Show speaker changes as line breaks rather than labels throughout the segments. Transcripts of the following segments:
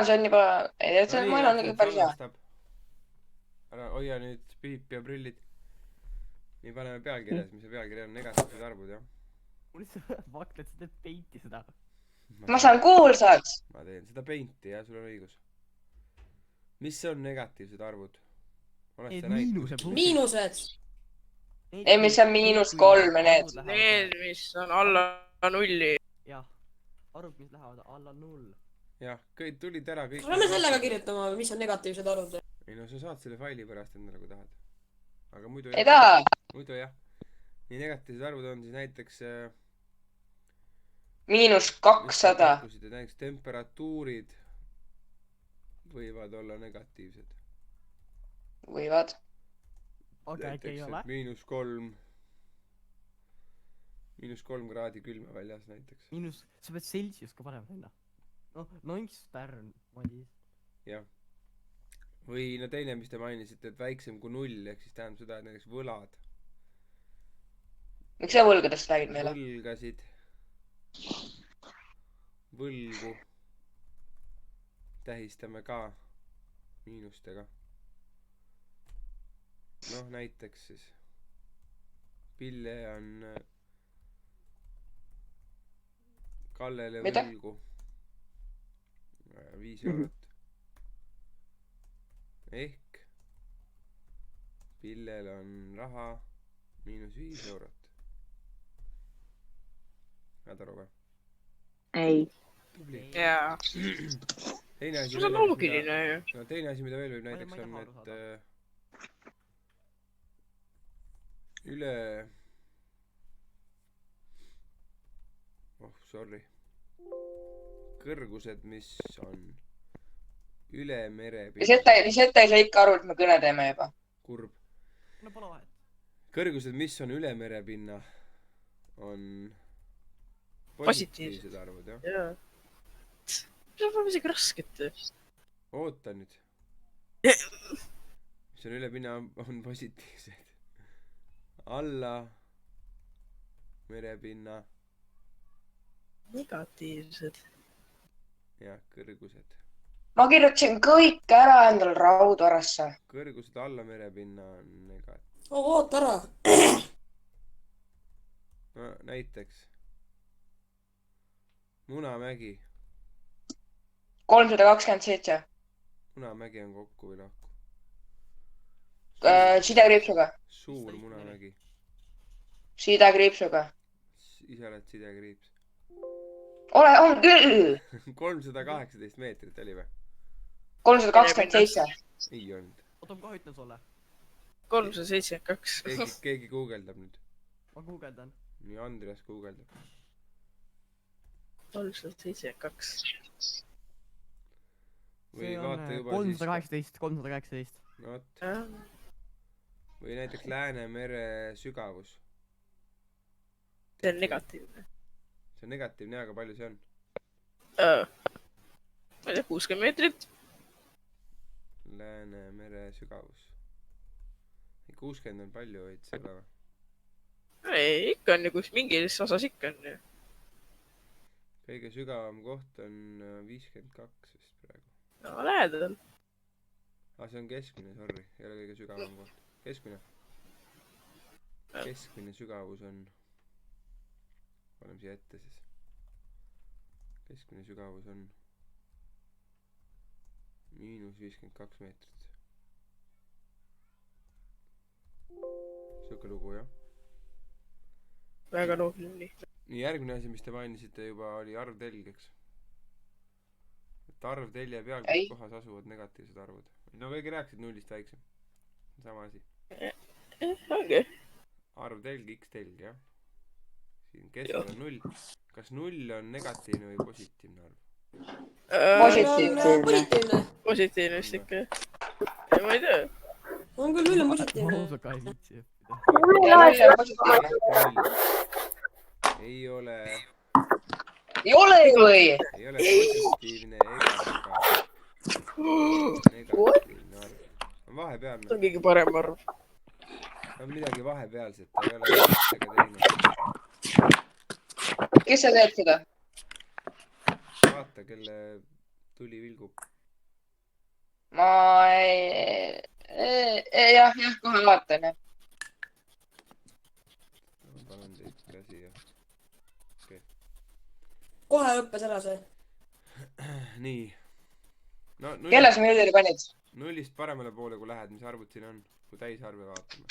see on juba,
No nii,
ma olen
Jaaksel
päris hea.
salvestab. Ära hoia nüüd piip ja prillid. Nii paneme pealkirjas, mis see pealkiri on, negatiivsed arvud, jah?
mul lihtsalt vakled, sa teed peinti seda.
Ma saan kuulsaks.
Ma teen seda peinti, jah, sul on õigus. Mis on negatiivsed arvud? Oled sa
miinuse
näinud?
Miinused.
Ei, mis on -3 ja need.
Need, mis on alla nulli.
jah, arvud, mis lähevad alla 0.
Jah, kõik tulid ära, kõik.
Lähme sellega kirjutama, mis on negatiivsed arvud.
Ei no sa saad selle faili pärast endale, kui tahad. Aga muidu
Ei taha.
Muidu jah. Nii negatiivsed arvud on siis näiteks
-200.
näiteks temperatuurid võivad olla negatiivsed.
Võivad.
aga äkki ei ole?
-3. -3 kraadi külma väljas näiteks.
Sa pead Celsius ka panema sinna. Noh, nice Pärn, Madis.
Jah. Või no teine, mis te mainisite, et väiksem kui 0, ehk siis tähendab seda, et näiteks võlad.
Miks sa võlgadest räägid meile?
Võlgasid. Võlgu. Tähistame ka miinustega. Noh, näiteks siis. Pille on Kallele võlgu 5 eurot. Ehk Pillel on raha -5 eurot. Näed aru või?
Ei.
Jaa.
Teine asi,
See on loogiline ju.
no teine asi, mida veel võib näiteks on, et kõrgused, mis on üle merepinna.
Mis ette ei saa ikka aru, et me kõne teeme juba.
Kurb.
No pole vahet.
Kõrgused, mis on üle merepinna, on
Positiivsed
arvud, jah.
Jaa. See on isegi rasket.
Oota nüüd. Mis on üle pinna, on positiivsed. Alla merepinna.
Negatiivsed.
Jah, kõrgused.
Ma kirjutasin kõik ära endal raudvarasse.
Kõrgused alla merepinna on negatiivsed.
Oota ära.
No näiteks Munamägi.
327.
Munamägi on kokku või lahku?
Sidekriipsuga.
Suur Munamägi.
Sidekriipsuga.
Ise oled sidekriips.
On küll.
318 meetrit oli või?
327.
Ei olnud.
Oota, ma kohe ütlen sulle.
372.
Keegi guugeldab nüüd.
Ma guugeldan.
Nii Andreas guugeldab.
372.
Või
See on
vaata juba
318.
No vot. Või näiteks Läänemere sügavus.
See on negatiivne.
See on negatiivne, aga palju see on?
Ma ei tea, 60 meetrit.
Läänemere sügavus. 60 on palju, võid see olema.
Ei, ikka on ju, kus mingis osas ikka on ju.
Kõige sügavam koht on 52 vist praegu.
No, lähedal.
See on keskmine, sorry. Ei ole kõige sügavam koht. Keskmine. Keskmine sügavus on... Paneme siia ette siis. Keskmine sügavus on... -52 meetrit. Siuke lugu, jah.
Väga loogiline.
Nii järgmine asi, mis te mainisite juba, oli arvtelg, eks? Et arvtelje peal, kus kohas asuvad negatiivsed arvud. No kõigi rääkisid nullist väiksem. Sama asi.
Ongi.
Arvtelg, x-telg, jah. Siin keskel on 0. Kas 0 on negatiivne või positiivne arv?
Positiivne.
Positiivne vist ikka. Ma ei tea.
On küll üle positiivne.
Ma ka ei viitsi.
Ei ole.
Ei ole või?
Ei ole positiivne ega negatiivne arv. On vahepealne.
See on kõige parem arv.
On midagi vahepealset, ei ole üks ega teine.
Kes sa teed seda?
Vaata, kelle tuli vilgub .
ma jah , kohe vaatan jah .
ma panen teid üle siia .
kohe õppes ära see .
nii . no
kelle sa muidu panid ?
nullist paremale poole , kui lähed , mis arvud siin on , kui täisarve vaatame .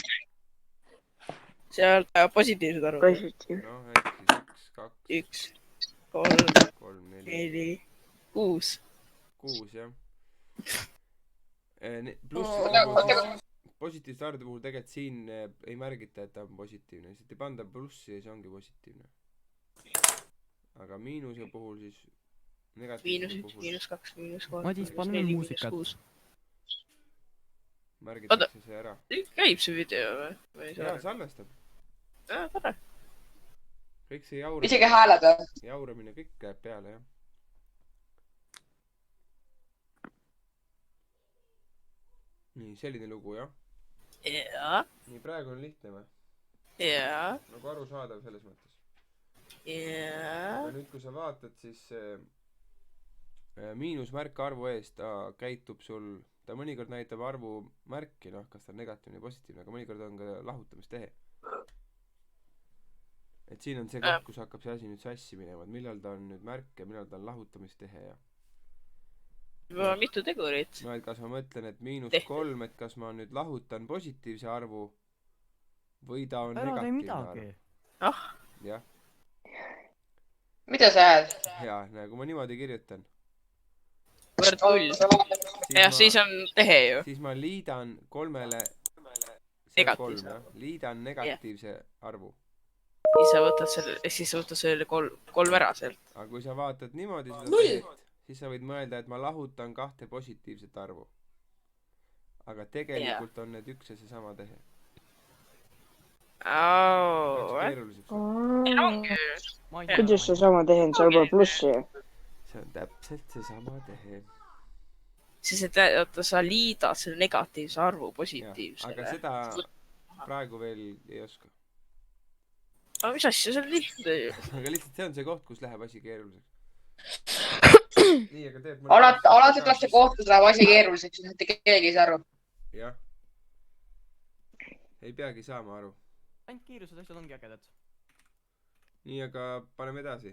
seal positiivsed arvud .
positiivne .
noh , ehk siis 1, 2 ,
1 , 3 ,
3 , 4 ,
4 , 6 .
6 jah .
Oota,
pluss positiivsete arvude puhul tegelikult siin ei märgita , et ta on positiivne , lihtsalt ei panda plussi ja siis ongi positiivne . aga miinuse puhul siis , negatiivse
-1 ,
puhul
-2 , -3 .
Madis, paneme muusikat. .
märgitakse see ära .
käib see video või ? või ei
jaa ,
saa ?
salvestab .
tore .
kõik see jauramine ,
isegi hääled või ?
jauramine , kõik käib peale jah . nii , selline lugu jah .
jaa ,
nii , praegu on lihtne või ?
jaa ,
nagu arusaadav selles mõttes .
jaa .
aga nüüd , kui sa vaatad , siis miinusmärk arvu ees , ta käitub sul , ta mõnikord näitab arvumärki , noh , kas ta on negatiivne või positiivne , aga mõnikord on ka lahutamistehe . et siin on see koht , kus hakkab see asi nüüd sassi minema , et millal ta on nüüd märk ja millal ta on lahutamistehe ja
juba mitu tegurit .
no et kas ma mõtlen , et -3 , et kas ma nüüd lahutan positiivse arvu või ta on
ära tee
negatiivne arv .
midagi .
ah ,
jah ,
mida sa ajad ?
ja nagu ma niimoodi kirjutan ,
võrd 0 . jah , siis on tehe ju .
siis ma liidan kolmele
Negatiivse
liidan negatiivse arvu .
siis sa võtad selle kolm ära sealt .
aga kui sa vaatad niimoodi seda
Null.
tehet , siis sa võid mõelda , et ma lahutan 2 positiivset arvu . aga tegelikult on need üks ja seesama tehe . keeruliseks .
ei no ongi .
kuidas see sama tehe on , seal pole plussi ju .
see on täpselt seesama tehe .
siis , et oota , sa liidad selle negatiivse arvu
aga
positiivsele .
seda praegu veel ei oska .
aga mis asja , see on lihtne ju .
aga lihtsalt see on see koht , kus läheb asi keeruliseks . nii , aga teed .
alati tuleb see koht , kus läheb asi keeruliseks , sest mitte keegi ei saa aru .
jah . ei peagi saama aru .
ainult kiirused asjad ongi ägedad .
nii , aga paneme edasi .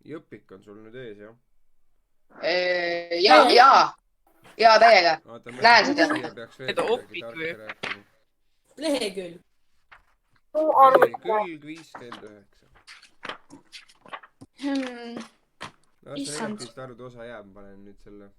Jõpik on sul nüüd ees , jah ?
ja täiega .
oota ,
Näen seda.
siia peaks veel
Seda
midagi
opik
tarka
või?
rääkima .
lehekülg .
külg 59 . las see
Issand.
negatiivsete arvude osa jääb , ma panen nüüd selle